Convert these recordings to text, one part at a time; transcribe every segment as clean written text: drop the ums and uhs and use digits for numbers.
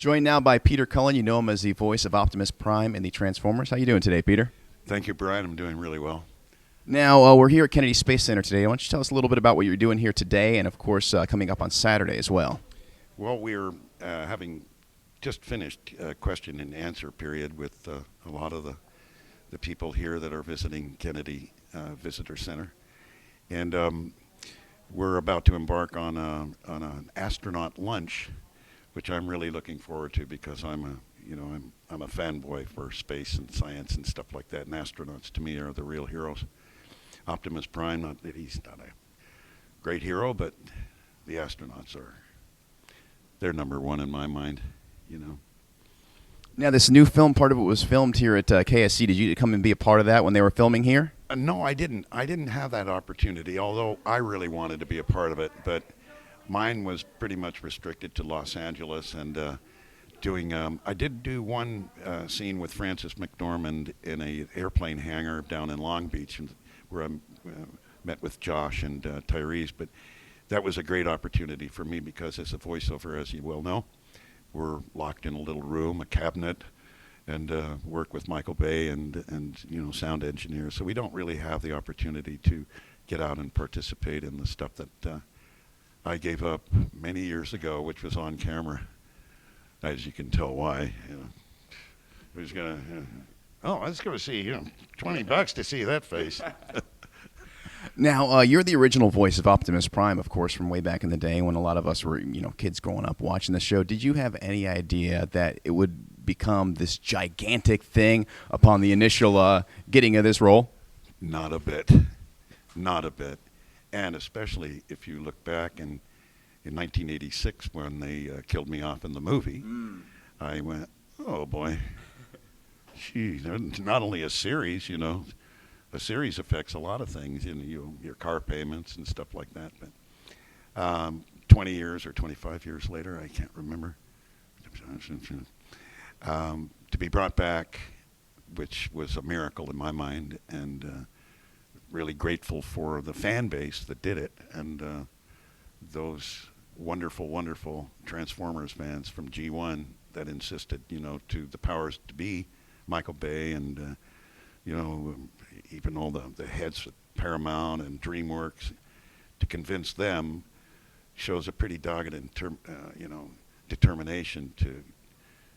Joined now by Peter Cullen. You know him as the voice of Optimus Prime in the Transformers. How you doing today, Peter? Thank you, Brian. I'm doing really well. Now, we're here at Kennedy Space Center today. Why don't you tell us a little bit about what you're doing here today and, of course, coming up on Saturday as well? Well, we're having just finished a question and answer period with a lot of the people here that are visiting Kennedy Visitor Center. And we're about to embark on an astronaut lunch, which I'm really looking forward to because I'm a fanboy for space and science and stuff like that. And astronauts to me are the real heroes. Optimus Prime, not that he's not a great hero, but the astronauts they're number one in my mind, you know. Now, this new film, part of it was filmed here at KSC. Did you come and be a part of that when they were filming here? No, I didn't. I didn't have that opportunity, although I really wanted to be a part of it. But mine was pretty much restricted to Los Angeles and doing. I did do one scene with Frances McDormand in a airplane hangar down in Long Beach, where I met with Josh and Tyrese. But that was a great opportunity for me because as a voiceover, as you well know, we're locked in a little room, a cabinet, and work with Michael Bay and sound engineers. So we don't really have the opportunity to get out and participate in the stuff that I gave up many years ago, which was on camera. As you can tell why. Who's gonna? I was going to see $20 to see that face. Now, you're the original voice of Optimus Prime, of course, from way back in the day when a lot of us were, kids growing up watching the show. Did you have any idea that it would become this gigantic thing upon the initial getting of this role? Not a bit. Not a bit. And especially if you look back in 1986 when they killed me off in the movie, I went, oh, boy. Gee, not only a series, a series affects a lot of things, your car payments and stuff like that. But 20 years or 25 years later, I can't remember, to be brought back, which was a miracle in my mind, and really grateful for the fan base that did it, and those wonderful, wonderful Transformers fans from G1 that insisted, to the powers to be, Michael Bay and, even all the heads at Paramount and DreamWorks, to convince them shows a pretty dogged determination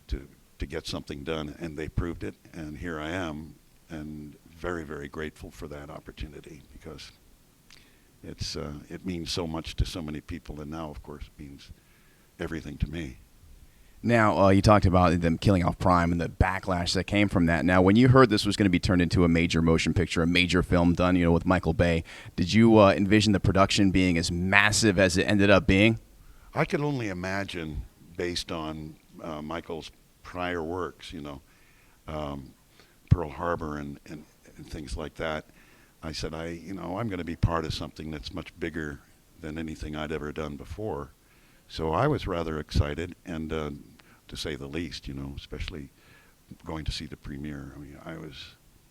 to get something done, and they proved it, and here I am, and very, very grateful for that opportunity because it means so much to so many people, and now, of course, it means everything to me. Now, you talked about them killing off Prime and the backlash that came from that. Now, when you heard this was going to be turned into a major motion picture, a major film done, with Michael Bay, did you envision the production being as massive as it ended up being? I could only imagine, based on Michael's prior works, Pearl Harbor and things like that. I said, I'm going to be part of something that's much bigger than anything I'd ever done before. So I was rather excited, and to say the least, especially going to see the premiere. I mean,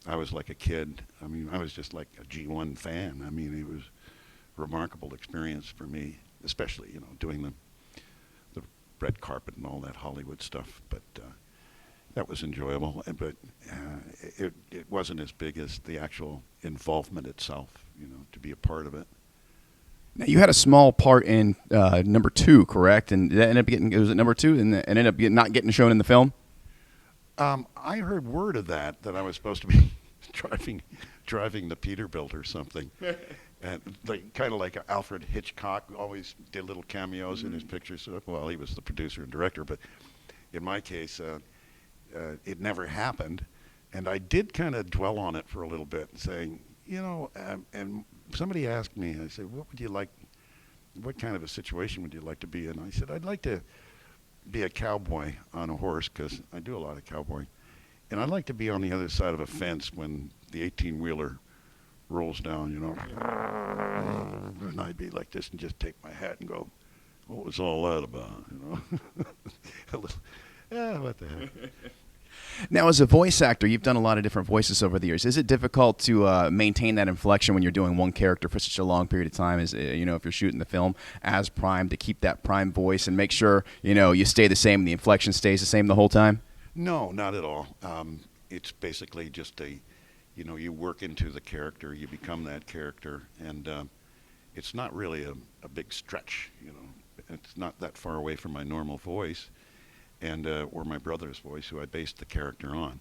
I was like a kid. I mean, I was just like a G1 fan. I mean, it was a remarkable experience for me, especially, doing the red carpet and all that Hollywood stuff. But that was enjoyable. But it wasn't as big as the actual involvement itself, to be a part of it. Now, you had a small part in number 2, correct? And that ended up was it number 2, and ended up not getting shown in the film? I heard word of that I was supposed to be driving the Peterbilt or something. And kind of like Alfred Hitchcock always did little cameos in his pictures. Well, he was the producer and director, but in my case, it never happened. And I did kind of dwell on it for a little bit, saying, and somebody asked me, I said, what kind of a situation would you like to be in? I said, I'd like to be a cowboy on a horse, because I do a lot of cowboying. And I'd like to be on the other side of a fence when the 18-wheeler rolls down, and I'd be like this and just take my hat and go, what was all that about, a little, what the heck. Now, as a voice actor, you've done a lot of different voices over the years. Is it difficult to maintain that inflection when you're doing one character for such a long period of time? As you know, if you're shooting the film as Prime, to keep that Prime voice and make sure you stay the same, and the inflection stays the same the whole time? No, not at all. It's basically just you work into the character, you become that character, and it's not really a big stretch. It's not that far away from my normal voice, and or my brother's voice, who I based the character on.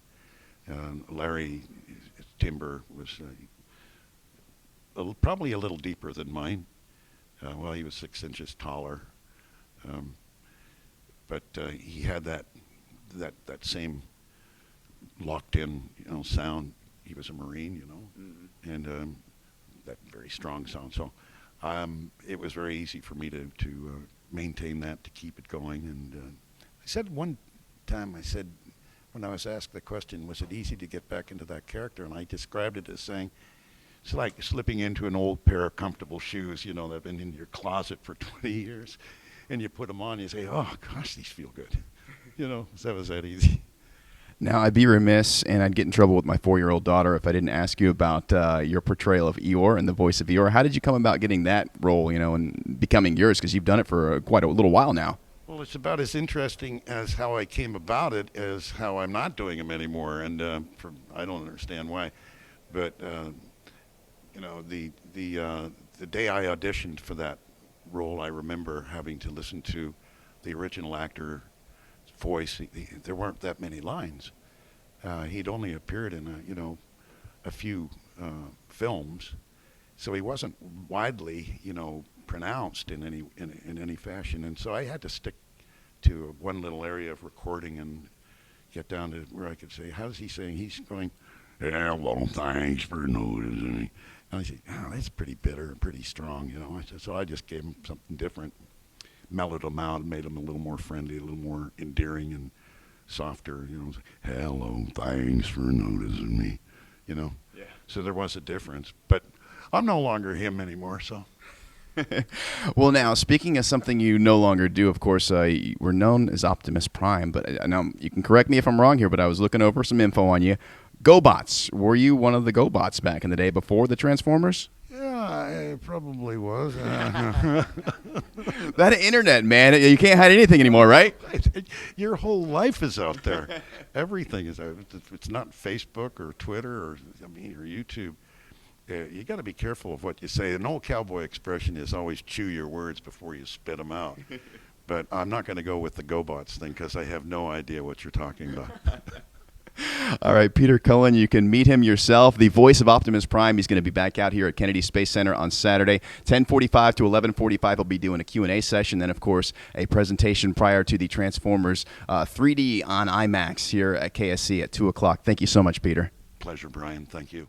Larry timbre was probably a little deeper than mine. Well, he was 6 inches taller, but he had that same locked-in sound. He was a Marine, and that very strong sound. So it was very easy for me to maintain that, to keep it going. And I said one time, when I was asked the question, was it easy to get back into that character? And I described it as saying, it's like slipping into an old pair of comfortable shoes, that have been in your closet for 20 years. And you put them on, and you say, oh, gosh, these feel good. So that was that easy. Now, I'd be remiss, and I'd get in trouble with my 4-year-old daughter if I didn't ask you about your portrayal of Eeyore and the voice of Eeyore. How did you come about getting that role, and becoming yours? Because you've done it for quite a little while now. Well, it's about as interesting as how I came about it as how I'm not doing them anymore, and I don't understand why. But the day I auditioned for that role, I remember having to listen to the original actor's voice. There weren't that many lines. He'd only appeared in a few films, so he wasn't widely pronounced in any fashion. And so I had to stick to one little area of recording and get down to where I could say, how's he saying? He's going, yeah, well, thanks for noticing me. And I said, oh, that's pretty bitter, pretty strong, So I just gave him something different, mellowed him out, made him a little more friendly, a little more endearing and softer, hello, thanks for noticing me, Yeah. So there was a difference, but I'm no longer him anymore, so. Well, now, speaking of something you no longer do, of course, we're known as Optimus Prime, but I know you can correct me if I'm wrong here, but I was looking over some info on you. GoBots. Were you one of the GoBots back in the day before the Transformers? Yeah, I probably was. That internet, man, you can't hide anything anymore, right? Your whole life is out there. Everything is out. It's not Facebook or Twitter or YouTube. You got to be careful of what you say. An old cowboy expression is always chew your words before you spit them out. But I'm not going to go with the GoBots thing because I have no idea what you're talking about. All right, Peter Cullen, you can meet him yourself, the voice of Optimus Prime. He's going to be back out here at Kennedy Space Center on Saturday, 10:45 to 11:45. He'll be doing a Q&A session, then, of course, a presentation prior to the Transformers 3D on IMAX here at KSC at 2 o'clock. Thank you so much, Peter. Pleasure, Brian. Thank you.